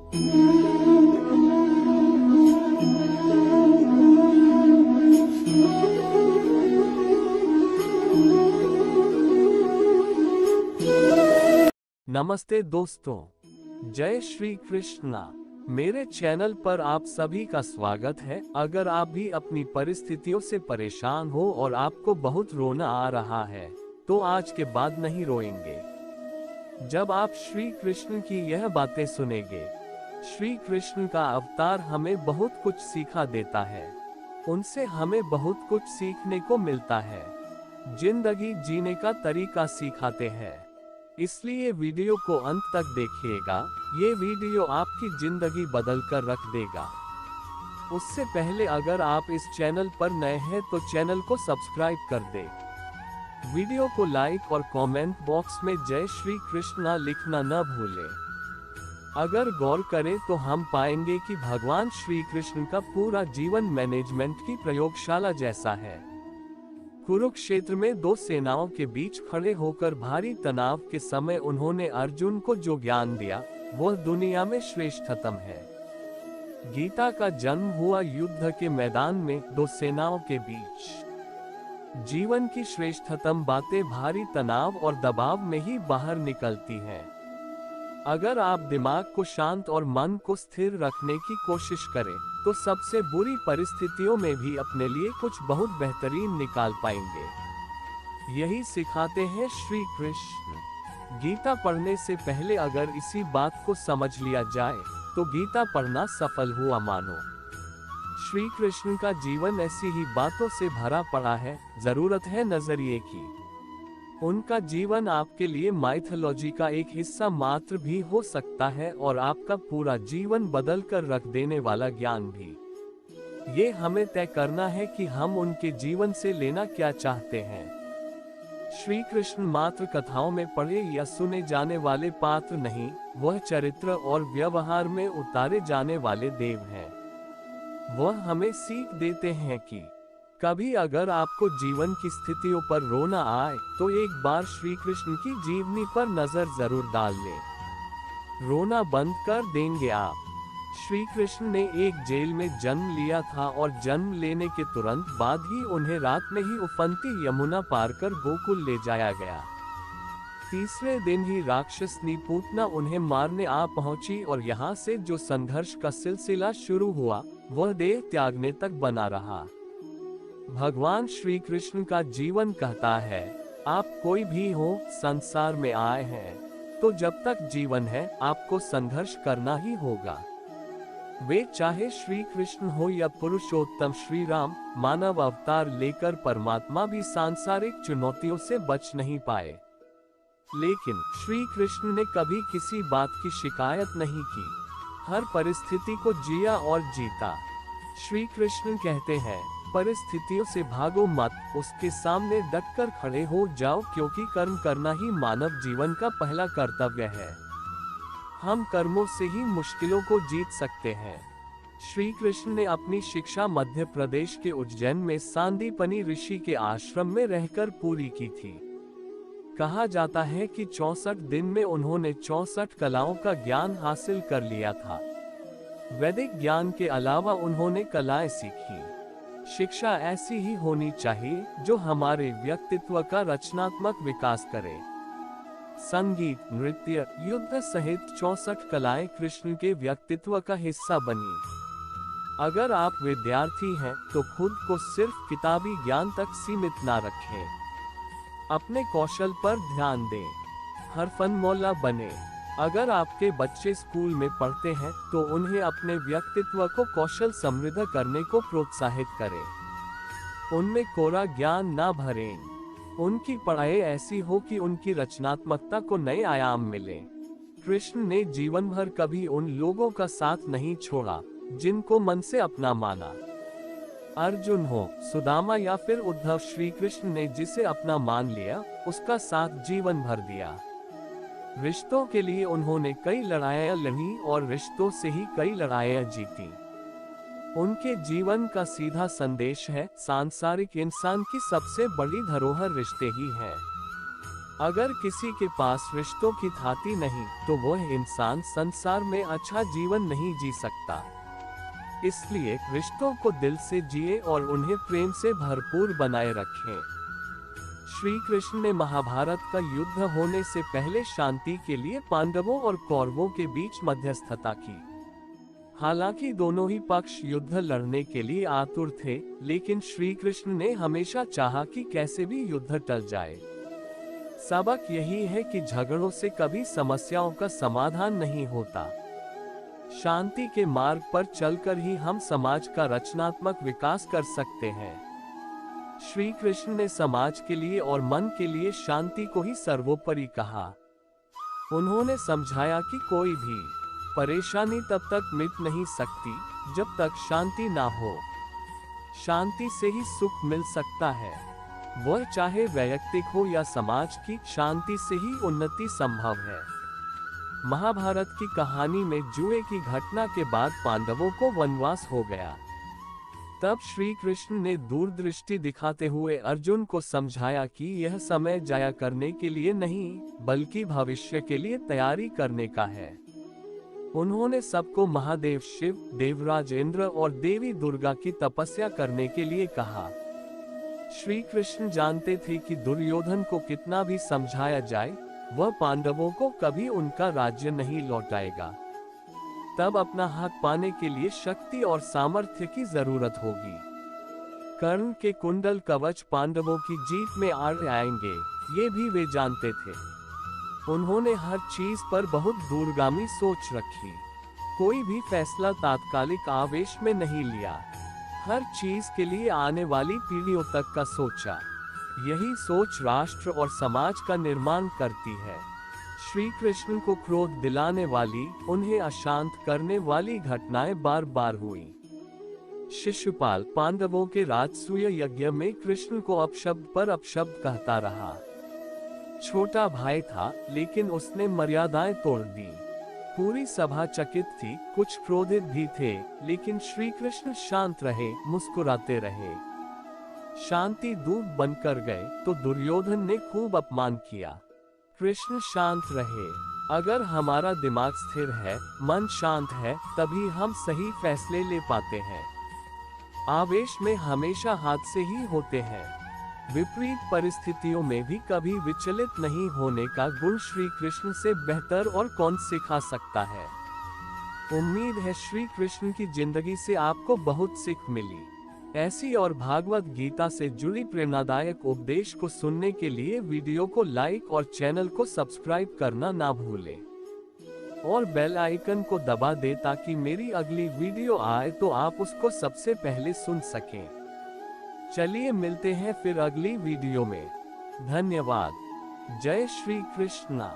नमस्ते दोस्तों, जय श्री कृष्णा। मेरे चैनल पर आप सभी का स्वागत है। अगर आप भी अपनी परिस्थितियों से परेशान हो और आपको बहुत रोना आ रहा है, तो आज के बाद नहीं रोएंगे। जब आप श्री कृष्ण की यह बातें सुनेंगे, श्री कृष्ण का अवतार हमें बहुत कुछ सिखा देता है। उनसे हमें बहुत कुछ सीखने को मिलता है। जिंदगी जीने का तरीका सिखाते हैं। इसलिए वीडियो को अंत तक देखिएगा। ये वीडियो आपकी जिंदगी बदल कर रख देगा। उससे पहले अगर आप इस चैनल पर नए हैं तो चैनल को सब्सक्राइब कर दें। वीडियो को लाइक और कमेंट बॉक्स में जय श्री कृष्णा लिखना न भूलें। अगर गौर करें तो हम पाएंगे कि भगवान श्री कृष्ण का पूरा जीवन मैनेजमेंट की प्रयोगशाला जैसा है। कुरुक्षेत्र में दो सेनाओं के बीच खड़े होकर भारी तनाव के समय उन्होंने अर्जुन को जो ज्ञान दिया, वह दुनिया में श्रेष्ठतम है। गीता का जन्म हुआ युद्ध के मैदान में दो सेनाओं के बीच। जीवन की श्रेष्ठतम बातें भारी तनाव और दबाव में ही बाहर निकलती हैं। अगर आप दिमाग को शांत और मन को स्थिर रखने की कोशिश करें, तो सबसे बुरी परिस्थितियों में भी अपने लिए कुछ बहुत बेहतरीन निकाल पाएंगे। यही सिखाते हैं श्री कृष्ण। गीता पढ़ने से पहले अगर इसी बात को समझ लिया जाए, तो गीता पढ़ना सफल हुआ मानो। श्री कृष्ण का जीवन ऐसी ही बातों से भरा पड़ा है, जरूरत है नजरिए की। उनका जीवन आपके लिए माइथोलॉजी का एक हिस्सा मात्र भी हो सकता है और आपका पूरा जीवन बदल कर रख देने वाला ज्ञान भी। ये हमें तय करना है कि हम उनके जीवन से लेना क्या चाहते हैं। श्री कृष्ण मात्र कथाओं में पढ़े या सुने जाने वाले पात्र नहीं, वह चरित्र और व्यवहार में उतारे जाने वाले देव हैं। वह हमें सीख देते हैं कि कभी अगर आपको जीवन की स्थितियों पर रोना आए, तो एक बार श्री कृष्ण की जीवनी पर नजर जरूर डाल लें। रोना बंद कर देंगे आप। श्री कृष्ण ने एक जेल में जन्म लिया था और जन्म लेने के तुरंत बाद ही उन्हें रात में ही उफनती यमुना पार कर गोकुल ले जाया गया। तीसरे दिन ही राक्षसनी पूतना उन्हें मारने आ पहुंची और यहाँ से जो संघर्ष का सिलसिला शुरू हुआ, वह देह त्यागने तक बना रहा। भगवान श्री कृष्ण का जीवन कहता है, आप कोई भी हो, संसार में आए हैं, तो जब तक जीवन है आपको संघर्ष करना ही होगा। वे चाहे श्री कृष्ण हो या पुरुषोत्तम श्री राम, मानव अवतार लेकर परमात्मा भी सांसारिक चुनौतियों से बच नहीं पाए। लेकिन श्री कृष्ण ने कभी किसी बात की शिकायत नहीं की। हर परिस्थिति को जिया और जीता। श्री कृष्ण कहते हैं, परिस्थितियों से भागो मत, उसके सामने डटकर खड़े हो जाओ, क्योंकि कर्म करना ही मानव जीवन का पहला कर्तव्य है। हम कर्मों से ही मुश्किलों को जीत सकते हैं। श्री कृष्ण ने अपनी शिक्षा मध्य प्रदेश के उज्जैन में सांदीपनी ऋषि के आश्रम में रहकर पूरी की थी। कहा जाता है कि 64 दिन में उन्होंने 64 कलाओं का ज्ञान हासिल कर लिया था। वैदिक ज्ञान के अलावा उन्होंने कलाएं सीखी। शिक्षा ऐसी ही होनी चाहिए जो हमारे व्यक्तित्व का रचनात्मक विकास करे। संगीत, नृत्य, युद्ध सहित 64 कलाएं कृष्ण के व्यक्तित्व का हिस्सा बनी। अगर आप विद्यार्थी हैं, तो खुद को सिर्फ किताबी ज्ञान तक सीमित ना रखें। अपने कौशल पर ध्यान दें। हरफनमौला बने। अगर आपके बच्चे स्कूल में पढ़ते हैं, तो उन्हें अपने व्यक्तित्व को कौशल समृद्ध करने को प्रोत्साहित करें। उनमें कोरा ज्ञान ना भरें। उनकी पढ़ाई ऐसी हो कि उनकी रचनात्मकता को नए आयाम मिले। कृष्ण ने जीवन भर कभी उन लोगों का साथ नहीं छोड़ा जिनको मन से अपना माना। अर्जुन हो, सुदामा या फिर उद्धव, श्री कृष्ण ने जिसे अपना मान लिया, उसका साथ जीवन भर दिया। रिश्तों के लिए उन्होंने कई लड़ाइयां लड़ी और रिश्तों से ही कई लड़ाइयां जीती। उनके जीवन का सीधा संदेश है, सांसारिक इंसान की सबसे बड़ी धरोहर रिश्ते ही हैं। अगर किसी के पास रिश्तों की थाती नहीं तो वह इंसान संसार में अच्छा जीवन नहीं जी सकता। इसलिए रिश्तों को दिल से जिए और उन्हें प्रेम से भरपूर बनाए रखें। श्री कृष्ण ने महाभारत का युद्ध होने से पहले शांति के लिए पांडवों और कौरवों के बीच मध्यस्थता की। हालांकि दोनों ही पक्ष युद्ध लड़ने के लिए आतुर थे, लेकिन श्री कृष्ण ने हमेशा चाहा कि कैसे भी युद्ध टल जाए। सबक यही है कि झगड़ों से कभी समस्याओं का समाधान नहीं होता। शांति के मार्ग पर चलकर ही हम समाज का रचनात्मक विकास कर सकते हैं। श्री कृष्ण ने समाज के लिए और मन के लिए शांति को ही सर्वोपरि कहा। उन्होंने समझाया कि कोई भी परेशानी तब तक मिट नहीं सकती जब तक शांति ना हो। शांति से ही सुख मिल सकता है, वह चाहे वैयक्तिक हो या समाज की। शांति से ही उन्नति संभव है। महाभारत की कहानी में जुए की घटना के बाद पांडवों को वनवास हो गया। तब श्री कृष्ण ने दूरदृष्टि दिखाते हुए अर्जुन को समझाया कि यह समय जाया करने के लिए नहीं, बल्कि भविष्य के लिए तैयारी करने का है। उन्होंने सबको महादेव शिव, देवराज इंद्र और देवी दुर्गा की तपस्या करने के लिए कहा। श्री कृष्ण जानते थे कि दुर्योधन को कितना भी समझाया जाए, वह पांडवों को कभी उनका राज्य नहीं लौटाएगा। तब अपना हक पाने के लिए शक्ति और सामर्थ्य की जरूरत होगी। कर्ण के कुंडल कवच पांडवों की जीत में आड़ आएंगे, ये भी वे जानते थे। उन्होंने हर चीज पर बहुत दूरगामी सोच रखी। कोई भी फैसला तात्कालिक आवेश में नहीं लिया। हर चीज के लिए आने वाली पीढ़ियों तक का सोचा। यही सोच राष्ट्र और समाज का निर्माण करती है। श्री कृष्ण को क्रोध दिलाने वाली, उन्हें अशांत करने वाली घटनाएं बार बार हुई। शिशुपाल पांडवों के राजसूय यज्ञ में कृष्ण को अपशब्द पर अपशब्द कहता रहा। छोटा भाई था, लेकिन उसने मर्यादाएं तोड़ दी। पूरी सभा चकित थी, कुछ क्रोधित भी थे, लेकिन श्री कृष्ण शांत रहे, मुस्कुराते रहे। शांति दूत बनकर गए तो दुर्योधन ने खूब अपमान किया। कृष्ण शांत रहे। अगर हमारा दिमाग स्थिर है, मन शांत है, तभी हम सही फैसले ले पाते हैं। आवेश में हमेशा हादसे ही होते हैं। विपरीत परिस्थितियों में भी कभी विचलित नहीं होने का गुण श्री कृष्ण से बेहतर और कौन सिखा सकता है। उम्मीद है श्री कृष्ण की जिंदगी से आपको बहुत सीख मिली। ऐसी और भागवत गीता से जुड़ी प्रेरणादायक उपदेश को सुनने के लिए वीडियो को लाइक और चैनल को सब्सक्राइब करना ना भूलें और बेल आइकन को दबा दें ताकि मेरी अगली वीडियो आए तो आप उसको सबसे पहले सुन सकें। चलिए मिलते हैं फिर अगली वीडियो में। धन्यवाद। जय श्री कृष्णा।